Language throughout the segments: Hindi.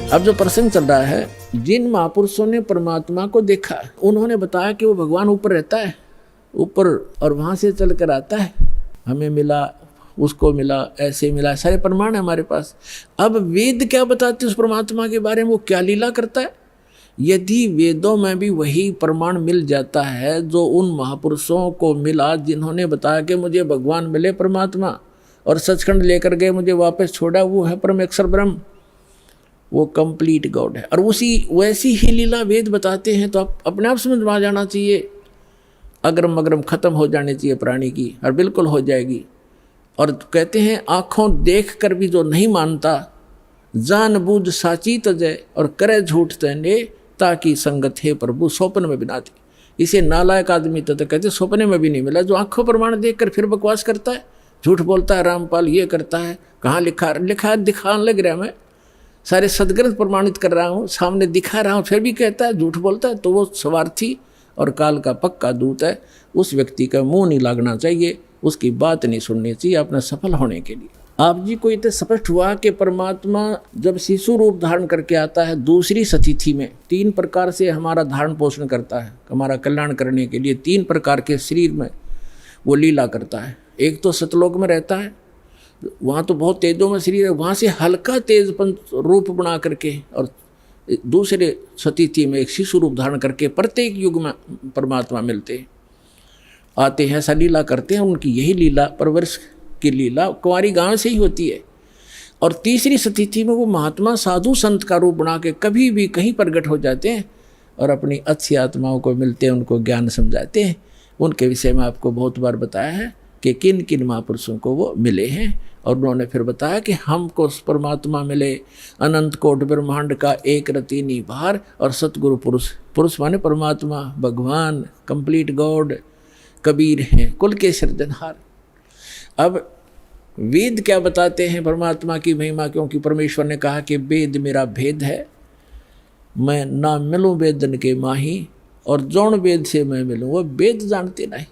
अब जो प्रसंग चल रहा है, जिन महापुरुषों ने परमात्मा को देखा उन्होंने बताया कि वो भगवान ऊपर रहता है, ऊपर, और वहां से चल कर आता है, हमें मिला, उसको मिला, ऐसे मिला, सारे प्रमाण है हमारे पास। अब वेद क्या बताते उस परमात्मा के बारे में, वो क्या लीला करता है। यदि वेदों में भी वही प्रमाण मिल जाता है जो उन महापुरुषों को मिला जिन्होंने बताया कि मुझे भगवान मिले परमात्मा और सचखंड लेकर गए, मुझे वापस छोड़ा, वो है परमेश्वर ब्रह्म, वो कंप्लीट गॉड है। और उसी वैसी ही लीला वेद बताते हैं, तो आप अपने आप समझ में आ जाना चाहिए, अगरम अगरम खत्म हो जानी चाहिए प्राणी की, और बिल्कुल हो जाएगी। और कहते हैं आँखों देख कर भी जो नहीं मानता, जानबूझ साची तजय और करे झूठ तने, ताकि संगत है प्रभु स्वप्न में बिना दी। इसे नालायक आदमी तो कहते स्वप्न में भी नहीं मिला, जो आंखों प्रमाण देख कर फिर बकवास करता है, झूठ बोलता है, रामपाल ये करता है, कहाँ लिखा लिखा दिखाने लग रहा है, मैं सारे सदग्रंथ प्रमाणित कर रहा हूँ, सामने दिखा रहा हूँ, फिर भी कहता है, झूठ बोलता है, तो वो स्वार्थी और काल का पक्का दूत है। उस व्यक्ति का मुंह नहीं लागना चाहिए, उसकी बात नहीं सुननी चाहिए अपना सफल होने के लिए। आप जी को इतना स्पष्ट हुआ कि परमात्मा जब शिशु रूप धारण करके आता है दूसरी सतिथि में, 3 प्रकार से हमारा धारण पोषण करता है, हमारा कल्याण करने के लिए 3 प्रकार के शरीर में वो लीला करता है। एक तो सतलोक में रहता है, वहाँ तो बहुत तेजों में शरीर है, वहाँ से हल्का तेजपन रूप बना करके, और दूसरे सतिथि में एक शिशु रूप धारण करके प्रत्येक युग में परमात्मा मिलते आते हैं, ऐसा लीला करते हैं। उनकी यही लीला परवरिश की लीला कुंवारी गांव से ही होती है। और तीसरी स्थिति में वो महात्मा साधु संत का रूप बना के कभी भी कहीं प्रकट हो जाते हैं और अपनी अच्छी आत्माओं को मिलते हैं, उनको ज्ञान समझाते हैं। उनके विषय में आपको बहुत बार बताया है कि किन किन महापुरुषों को वो मिले हैं, और उन्होंने फिर बताया कि हमको परमात्मा मिले अनंत कोट ब्रह्मांड का एक रति निभार, और सतगुरु पुरुष, पुरुष माने परमात्मा भगवान कंप्लीट गॉड कबीर हैं, कुल के सृजनहार। अब वेद क्या बताते हैं परमात्मा की महिमा, क्योंकि परमेश्वर ने कहा कि वेद मेरा भेद है, मैं ना मिलूँ वेदन के माही, और जौन वेद से मैं मिलूँ वो वेद जानते नहीं,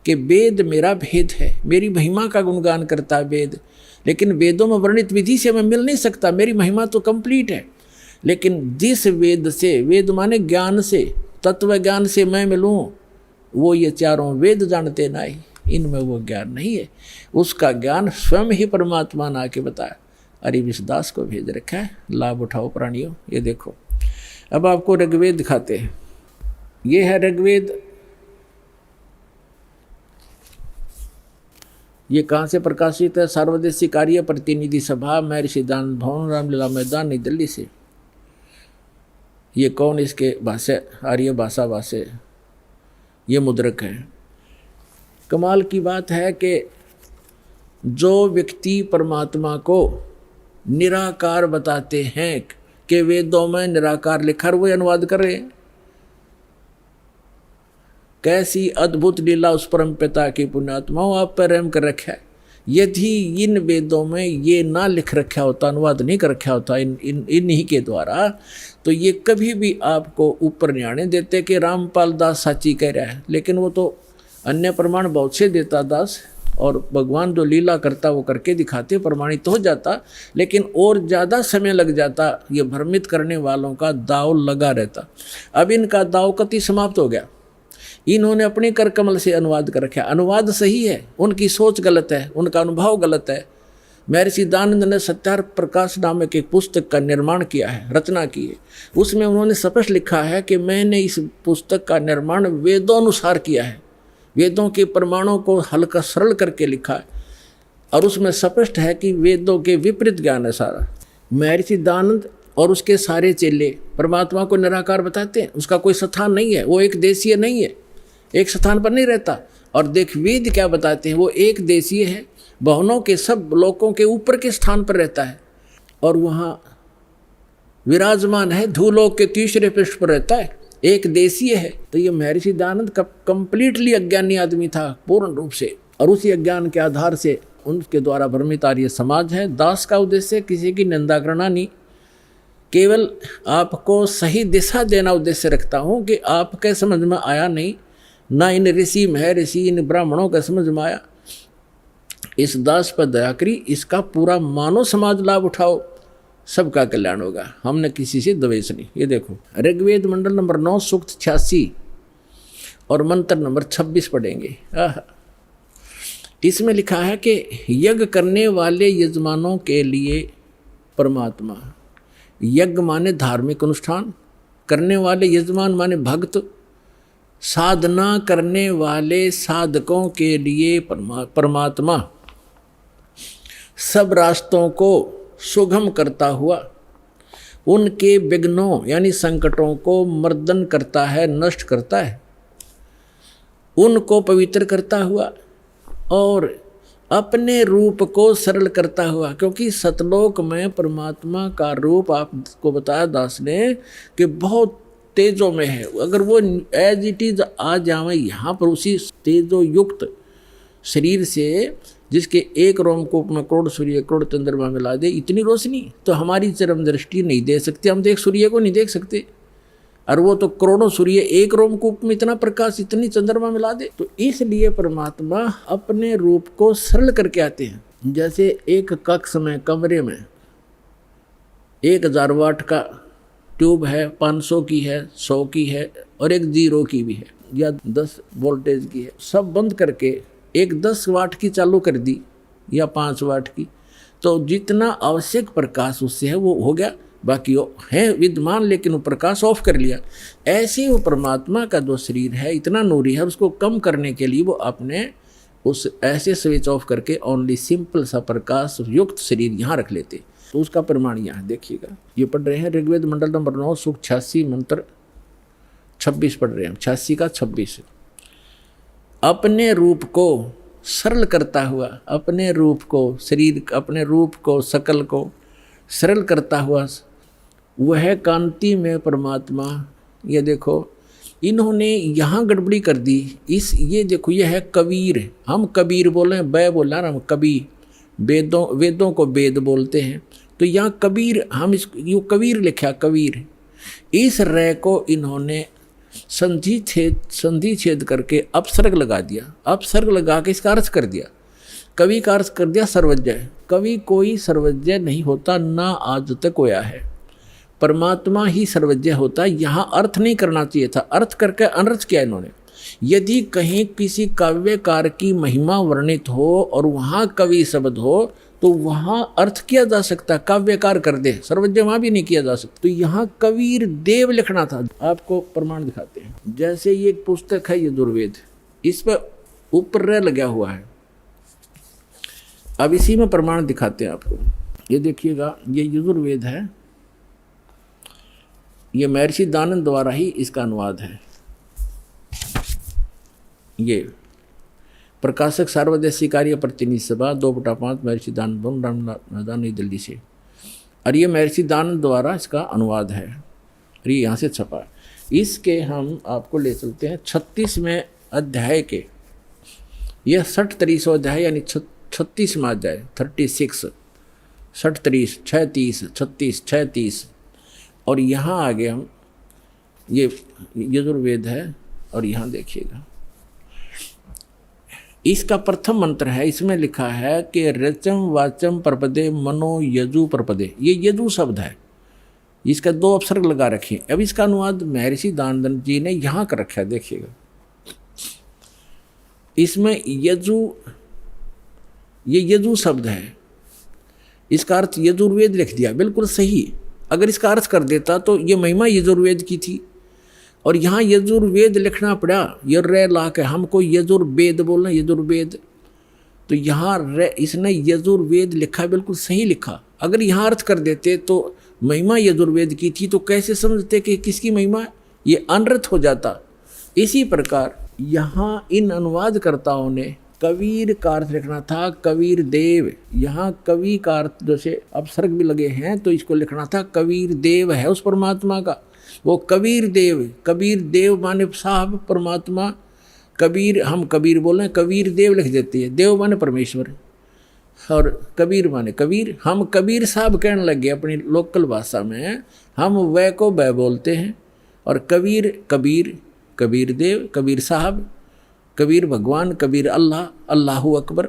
कि वेद मेरा भेद है, मेरी महिमा का गुणगान करता है वेद। लेकिन वेदों में वर्णित विधि से मैं मिल नहीं सकता, मेरी महिमा तो कंप्लीट है। लेकिन जिस वेद से, वेद माने ज्ञान से, तत्व ज्ञान से मैं मिलूँ, वो ये चारों वेद जानते नहीं, इनमें वो ज्ञान नहीं है। उसका ज्ञान स्वयं ही परमात्मा ने आके बताया। अरिविश दास को भेज रखा है, लाभ उठाओ प्राणियों। ये देखो, अब आपको ऋग्वेद दिखाते हैं। ये है ऋग्वेद। ये कहाँ से प्रकाशित है? सार्वदेशिक कार्य प्रतिनिधि सभा, महर्षि दान भवन, रामलीला मैदान, नई दिल्ली से। ये कौन इसके भाषा, आर्य भाषा ये मुद्रक है। कमाल की बात है कि जो व्यक्ति परमात्मा को निराकार बताते हैं कि वेदों में निराकार लिखा, वो अनुवाद कर रहे हैं। कैसी अद्भुत लीला उस परम पिता की पुण्यात्माओं आप पर रहम कर रखा है। यदि इन वेदों में ये ना लिख रखा होता, अनुवाद नहीं कर रखा होता इन्हीं के द्वारा, तो ये कभी भी आपको ऊपर नहीं आने देते कि रामपाल दास साची कह रहा है। लेकिन वो तो अन्य प्रमाण बहुत से देता दास, और भगवान जो लीला करता वो करके दिखाते, प्रमाणित हो जाता। लेकिन और ज़्यादा समय लग जाता, ये भ्रमित करने वालों का दाव लगा रहता। अब इनका दाव कति समाप्त हो गया। इन्होंने अपने कर कमल से अनुवाद कर रखा। अनुवाद सही है, उनकी सोच गलत है, उनका अनुभव गलत है। महर्षि दानंद ने सत्यार प्रकाश नामक एक पुस्तक का निर्माण किया है, रचना की है। उसमें उन्होंने स्पष्ट लिखा है कि मैंने इस पुस्तक का निर्माण वेदोनुसार किया है, वेदों के प्रमाणों को हल्का सरल करके लिखा है। और उसमें स्पष्ट है कि वेदों के विपरीत ज्ञान है सारा। महर्षि दानंद और उसके सारे चेले परमात्मा को निराकार बताते हैं, उसका कोई स्थान नहीं है, वो एक देशीय नहीं है, एक स्थान पर नहीं रहता। और देख वेद क्या बताते हैं, वो एक देशीय है, भवनों के सब लोकों के ऊपर के स्थान पर रहता है, और वहाँ विराजमान है, धूलोक के तीसरे पृष्ठ पर रहता है, एक देशीय है। तो ये महर्षि दानंद का कंप्लीटली अज्ञानी आदमी था पूर्ण रूप से, और उसी अज्ञान के आधार से उनके द्वारा भ्रमित आर्य समाज है। दास का उद्देश्य किसी की निंदा करना नहीं, केवल आपको सही दिशा देना उद्देश्य रखता हूँ कि आपके समझ में आया नहीं, ना इन ऋषि महर्षि इन ब्राह्मणों का समझ में आया, इस दास पर दया करी, इसका पूरा मानव समाज लाभ उठाओ, सबका कल्याण होगा, हमने किसी से द्वेष नहीं। ये देखो ऋग्वेद मंडल नंबर 9 सूक्त 86 और मंत्र नंबर 26 पढ़ेंगे। इसमें लिखा है कि यज्ञ करने वाले यजमानों के लिए परमात्मा, यज्ञ माने धार्मिक अनुष्ठान, करने वाले यजमान माने भक्त, साधना करने वाले साधकों के लिए परमात्मा सब रास्तों को सुगम करता हुआ उनके विघ्नों यानी संकटों को मर्दन करता है, नष्ट करता है, उनको पवित्र करता हुआ और अपने रूप को सरल करता हुआ। क्योंकि सतलोक में परमात्मा का रूप आपको बताया दास ने कि बहुत तेजों में है। अगर वो एज इट इज आ जाए यहाँ पर उसी तेजो युक्त शरीर से, जिसके एक रोमकूप में करोड़ सूर्य करोड़ चंद्रमा मिला दे, इतनी रोशनी तो हमारी चरम दृष्टि नहीं दे सकती। हम तो एक सूर्य को नहीं देख सकते, और वो तो करोड़ों सूर्य एक रोमकूप में इतना प्रकाश इतनी चंद्रमा मिला दे। तो इसलिए परमात्मा अपने रूप को सरल करके आते हैं। जैसे एक कक्ष में, कमरे में 1000 वाट का ट्यूब है, 500 की है, 100 की है और एक 0 की भी है, या 10 वोल्टेज की है। सब बंद करके एक 10 वाट की चालू कर दी या 5 वाट की, तो जितना आवश्यक प्रकाश उससे है वो हो गया, बाकी वो है विद्यमान लेकिन वो प्रकाश ऑफ कर लिया। ऐसे वो परमात्मा का जो शरीर है इतना नूरी है, उसको कम करने के लिए वो अपने उस ऐसे स्विच ऑफ करके ओनली सिंपल सा प्रकाश युक्त शरीर यहाँ रख लेते। तो उसका प्रमाण यहाँ देखिएगा, ये पढ़ रहे हैं ऋग्वेद मंडल नंबर 9 सूक्त 86 मंत्र 26 पढ़ रहे हैं, 86 का 26। अपने रूप को सरल करता हुआ, अपने रूप को शरीर, अपने रूप को सकल को सरल करता हुआ वह कांति में परमात्मा। ये देखो इन्होंने यहाँ गड़बड़ी कर दी। ये देखो यह है कबीर, हम कबीर बोले, बै बोला ना, हम कबीर, वेदों को वेद बोलते हैं, तो यहाँ कबीर, हम इस यू कबीर लिखा, कबीर। इस रे को इन्होंने संधि छेद करके अपसर्ग लगा दिया, अपसर्ग लगा के इसका अर्थ कर दिया, कवि का अर्थ कर दिया सर्वज्ञ। कवि कोई सर्वज्ञ नहीं होता, ना आज तक होया है, परमात्मा ही सर्वज्ञ होता है। यहाँ अर्थ नहीं करना चाहिए था, अर्थ करके अनर्थ किया इन्होंने। यदि कहीं किसी काव्यकार की महिमा वर्णित हो और वहाँ कवि शब्द हो तो वहाँ अर्थ किया जा सकता, काव्यकार कर दे, सर्वज्ञ वहाँ भी नहीं किया जा सकता। तो यहाँ कबीर देव लिखना था। आपको प्रमाण दिखाते हैं, जैसे ये एक पुस्तक है यजुर्वेद, इस पर ऊपर रे लगा हुआ है। अब इसी में प्रमाण दिखाते हैं आपको। ये देखिएगा, ये यजुर्वेद है, ये महर्षि दानंद द्वारा ही इसका अनुवाद है। ये प्रकाशक सार्वदेशी कार्य प्रतिनिधि सभा 2/5 महर्षि दानंद नई दिल्ली से, और ये महर्षि दानंद द्वारा इसका अनुवाद है और ये यहाँ से छपा। इसके हम आपको ले चलते हैं 36वें अध्याय के, यह 60-30 अध्याय यानी 36वां अध्याय, 36 60-30 36 36 36। और यहाँ आगे हम, ये यजुर्वेद है और यहाँ देखिएगा इसका प्रथम मंत्र है। इसमें लिखा है कि रचम वाचम प्रपदे मनो यजु प्रपदे, ये यजु शब्द है, इसका 2 अपसर्ग लगा रखे। अब इसका अनुवाद महर्षि दानंद जी ने यहाँ कर रखा है, देखिएगा इसमें यजु, ये यजु शब्द है, इसका अर्थ यजुर्वेद लिख दिया, बिल्कुल सही। अगर इसका अर्थ कर देता तो ये महिमा यजुर्वेद की थी, और यहाँ यजुर्वेद लिखना पड़ा, ये रे ला के, हमको यजुर्वेद बोलना, यजुर्वेद, तो यहाँ रे इसने यजुर्वेद लिखा, बिल्कुल सही लिखा। अगर यहाँ अर्थ कर देते तो महिमा यजुर्वेद की थी, तो कैसे समझते कि किसकी महिमा, ये अनर्थ हो जाता। इसी प्रकार यहाँ इन अनुवादकर्ताओं ने कबीर का अर्थ लिखना था, कबीर देव। यहाँ कवि का अर्थ जैसे अपसर्ग भी लगे हैं, तो इसको लिखना था कबीर देव है उस परमात्मा का, वो कबीर देव। कबीर देव माने साहब परमात्मा, कबीर, हम कबीर बोले, कबीर देव लिख देते हैं, देव माने परमेश्वर और कबीर माने कबीर। हम कबीर साहब कहने लगे अपनी लोकल भाषा में, हम वह को वह बोलते हैं, और कबीर कबीर, कबीर देव, कबीर साहब, कबीर भगवान, कबीर अल्लाह, अल्लाहु अकबर।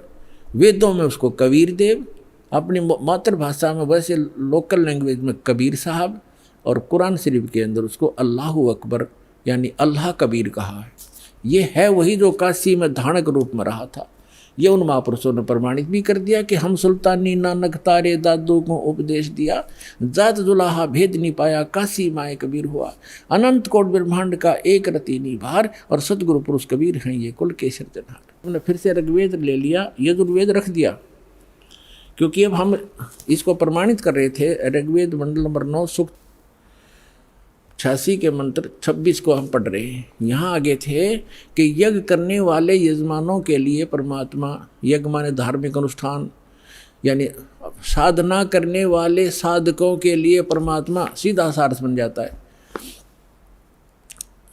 वेदों में उसको कबीर देव अपनी मातृभाषा में वैसे लोकल लैंग्वेज में कबीर साहब, और कुरान शरीफ के अंदर उसको अल्लाहु अकबर यानी अल्लाह कबीर कहा है। ये है वही जो काशी में धानक रूप में रहा था। ये उन महापुरुषों ने प्रमाणित भी कर दिया कि हम सुल्तानी नानक तारे दादू को उपदेश दिया, जात जुलाहा भेद नहीं पाया, काशी माए कबीर हुआ, अनंत कोट ब्रह्मांड का एक रति निभार, और सतगुरु पुरुष कबीर हैं ये कुल के सिरजनहार। हमने फिर से ऋग्वेद ले लिया, यजुर्वेद रख दिया, क्योंकि अब हम इसको प्रमाणित कर रहे थे। ऋग्वेद मंडल नंबर 9 सूक्त 86 के मंत्र 26 को हम पढ़ रहे हैं। यहाँ आगे थे कि यज्ञ करने वाले यजमानों के लिए परमात्मा, यज्ञ माने धार्मिक अनुष्ठान, यानी साधना करने वाले साधकों के लिए परमात्मा, सीधा सार्थ बन जाता है।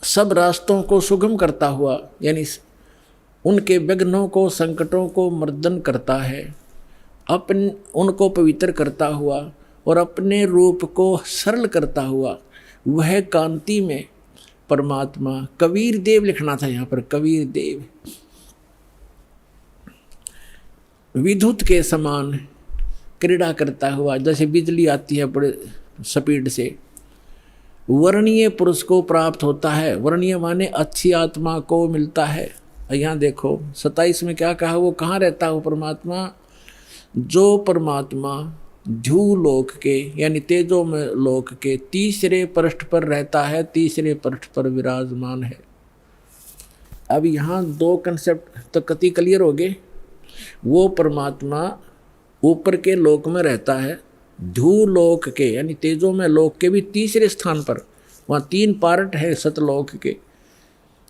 सब रास्तों को सुगम करता हुआ, यानी उनके विघ्नों को, संकटों को मर्दन करता है, उनको पवित्र करता हुआ और अपने रूप को सरल करता हुआ, वह कांति में परमात्मा कबीर देव लिखना था यहाँ पर, कबीर देव विद्युत के समान क्रीड़ा करता हुआ, जैसे बिजली आती है बड़े स्पीड से, वर्णीय पुरुष को प्राप्त होता है। वर्णीय माने अच्छी आत्मा को मिलता है। यहाँ देखो 27 में क्या कहा, वो कहाँ रहता है वो परमात्मा, जो परमात्मा ध्रुव लोक के यानी तेजो में लोक के तीसरे पृष्ठ पर रहता है, तीसरे पृष्ठ पर विराजमान है। अब यहाँ दो कंसेप्ट तो कति क्लियर हो गए। वो परमात्मा ऊपर के लोक में रहता है, ध्रुव लोक के यानी तेजो में लोक के भी तीसरे स्थान पर, वहाँ 3 पार्ट है सतलोक के।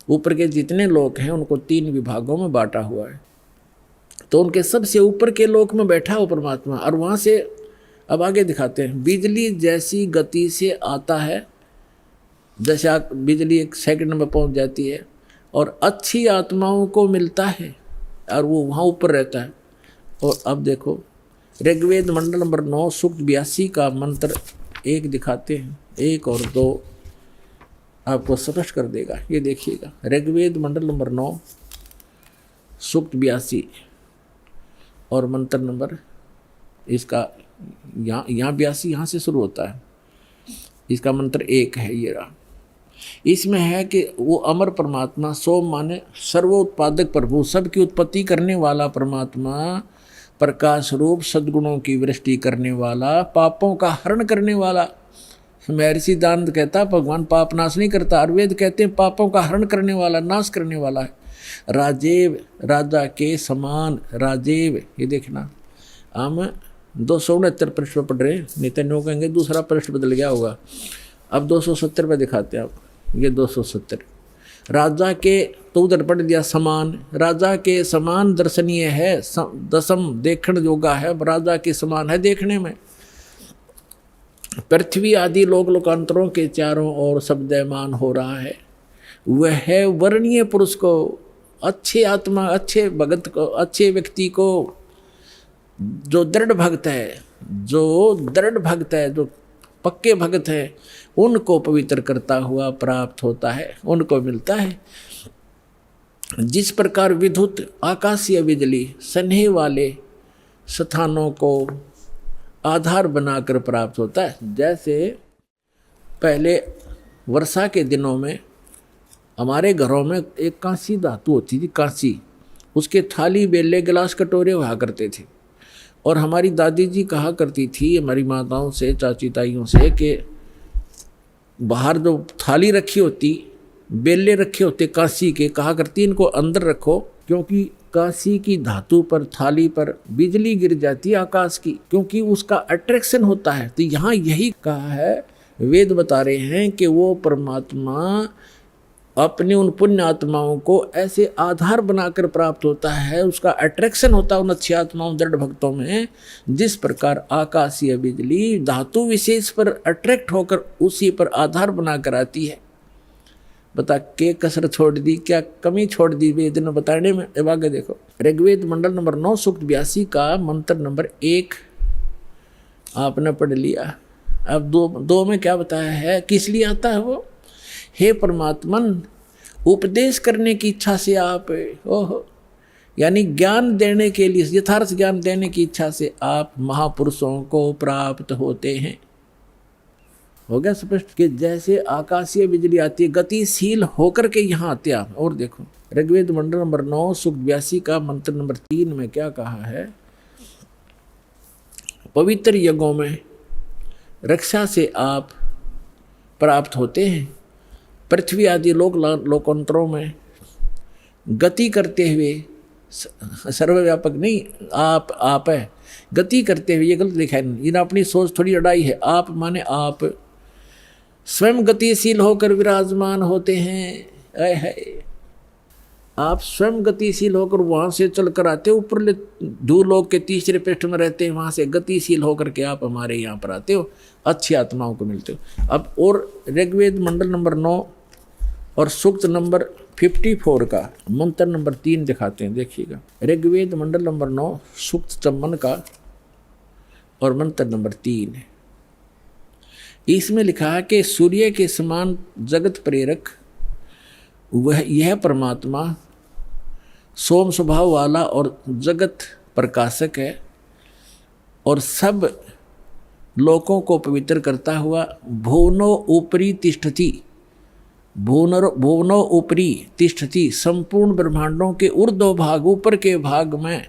ऊपर के जितने लोक हैं उनको 3 विभागों में बांटा हुआ है, तो उनके सबसे ऊपर के लोक में बैठा हो परमात्मा। और वहाँ से अब आगे दिखाते हैं, बिजली जैसी गति से आता है, जैसे बिजली 1 सेकंड में पहुँच जाती है, और अच्छी आत्माओं को मिलता है और वो वहाँ ऊपर रहता है। और अब देखो ऋग्वेद मंडल नंबर 9 सूक्त 82 का मंत्र 1 दिखाते हैं, 1 और 2 आपको स्पष्ट कर देगा। ये देखिएगा, ऋग्वेद मंडल नंबर 9 सूक्त 82 और मंत्र नंबर इसका यहाँ 82 यहाँ से शुरू होता है, इसका मंत्र 1 है ये रहा। इसमें है कि वो अमर परमात्मा, सोम माने सर्वोत्पादक प्रभु, सबकी उत्पत्ति करने वाला परमात्मा, प्रकाश रूप सद्गुणों की वृष्टि करने वाला, पापों का हरण करने वाला। महर्षि दानंद कहता भगवान पाप नाश नहीं करता, आयुर्वेद कहते हैं पापों का हरण करने वाला, नाश करने वाला है। राजेव, राजा के समान राजेव। ये देखना हम 269 पृष्ठ पर पढ़ रहे हैं, नहीं तो कहेंगे दूसरा पृष्ठ बदल गया होगा। अब 270 पे दिखाते हैं आप, ये 270 राजा के, तो उधर पढ़ दिया समान, राजा के समान दर्शनीय है, दसम देखण योगा है, राजा के समान है देखने में। पृथ्वी आदि लोक लोकांतरों के चारों ओर शब्दमान हो रहा है। वह है वर्णीय पुरुष को, अच्छे आत्मा, अच्छे भगत को, अच्छे व्यक्ति को, जो दृढ़ भक्त है, जो दृढ़ भक्त है, जो पक्के भक्त है, उनको पवित्र करता हुआ प्राप्त होता है, उनको मिलता है। जिस प्रकार विद्युत आकाशीय बिजली स्नेह वाले स्थानों को आधार बनाकर प्राप्त होता है, जैसे पहले वर्षा के दिनों में हमारे घरों में एक कांसी धातु होती थी, कांसी, उसके थाली बेले गिलास कटोरे हुआ करते थे। और हमारी दादी जी कहा करती थी हमारी माताओं से, चाची ताइयों से, कि बाहर जो थाली रखी होती, बेले रखे होते कांसी के, कहा करती इनको अंदर रखो, क्योंकि कांसी की धातु पर, थाली पर बिजली गिर जाती है आकाश की, क्योंकि उसका अट्रैक्शन होता है। तो यहाँ यही कहा है, वेद बता रहे हैं कि वो परमात्मा अपने उन पुण्य आत्माओं को ऐसे आधार बनाकर प्राप्त होता है, उसका अट्रैक्शन होता है उन अच्छी आत्माओं, दृढ़ भक्तों में। जिस प्रकार आकाशीय बिजली धातु विशेष पर अट्रैक्ट होकर उसी पर आधार बनाकर आती है। बता के कसर छोड़ दी, क्या कमी छोड़ दी वेद ने बताने में। अब आगे देखो, ऋग्वेद मंडल नंबर 9 सूक्त 82 का मंत्र नंबर 1 आपने पढ़ लिया। अब दो में क्या बताया है, किस लिए आता है वो। हे परमात्मन, उपदेश करने की इच्छा से आप, ओहो, यानी ज्ञान देने के लिए, यथार्थ ज्ञान देने की इच्छा से आप महापुरुषों को प्राप्त होते हैं। हो गया स्पष्ट कि जैसे आकाशीय बिजली आती है गतिशील होकर के यहाँ आते आप। और देखो ऋग्वेद मंडल नंबर 9 सूक्त 82 का मंत्र नंबर 3 में क्या कहा है, पवित्र यज्ञों में रक्षा से आप प्राप्त होते हैं, पृथ्वी आदि लोकांतरों में गति करते हुए, सर्वव्यापक नहीं, आप है गति करते हुए, ये गलत लिखा है, इन अपनी सोच थोड़ी अड़ाई है। आप माने आप स्वयं गतिशील होकर विराजमान होते हैं। है आप स्वयं गतिशील होकर वहाँ से चल कर आते हो, ऊपर धूलोक के तीसरे पृष्ठ में रहते हैं, वहाँ से गतिशील होकर के आप हमारे यहाँ पर आते हो, अच्छी आत्माओं को मिलते हो। अब और ऋग्वेद मंडल नंबर 9 और सूक्त नंबर 54 का मंत्र नंबर 3 दिखाते हैं, देखिएगा। ऋग्वेद मंडल नंबर 9 सूक्त 54 का और मंत्र नंबर 3 है। इसमें लिखा है कि सूर्य के समान जगत प्रेरक यह परमात्मा सोम स्वभाव वाला और जगत प्रकाशक है, और सब लोकों को पवित्र करता हुआ भुवनो ऊपरी तिष्ठति, भुवनो ऊपरी तिष्ठति, संपूर्ण ब्रह्मांडों के ऊर्ध्व भाग, ऊपर के भाग में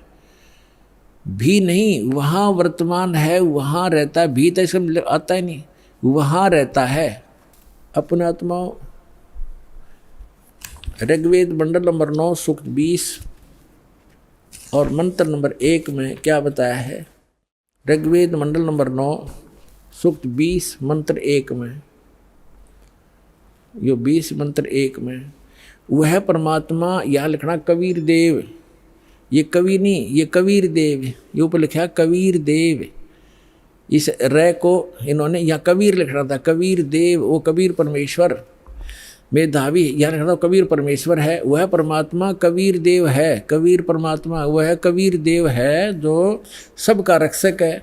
भी नहीं, वहाँ वर्तमान है, वहाँ रहता है, भी तो इसमें आता ही नहीं, वहाँ रहता है अपने आत्माओं। ऋग्वेद मंडल नंबर 9 सूक्त 20 और मंत्र नंबर 1 में क्या बताया है, ऋग्वेद मंडल नंबर 9 सूक्त 20 मंत्र 1 में, यो 20 मंत्र 1 में वह परमात्मा, यहाँ लिखना कबीर देव, ये कवि नहीं, ये कबीर देव, ये ऊपर लिखा कबीर देव, इस रे को इन्होंने यहाँ कबीर लिखना था, कबीर देव, वो कबीर परमेश्वर मेधावी, यहाँ लिखना कबीर परमेश्वर है, वह परमात्मा कबीर देव है, कबीर परमात्मा वह कबीर देव है जो सबका रक्षक है,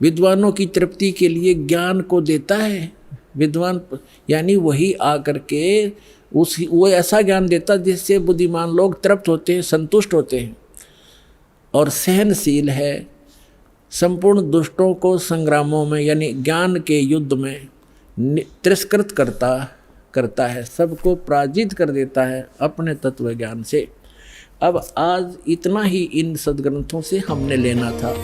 विद्वानों की तृप्ति के लिए ज्ञान को देता है। विद्वान यानी वही आकर के वो ऐसा ज्ञान देता जिससे बुद्धिमान लोग तृप्त होते हैं, संतुष्ट होते हैं, और सहनशील है, संपूर्ण दुष्टों को संग्रामों में यानी ज्ञान के युद्ध में तिरस्कृत करता है, सबको पराजित कर देता है अपने तत्व ज्ञान से। अब आज इतना ही इन सद्ग्रंथों से हमने लेना था।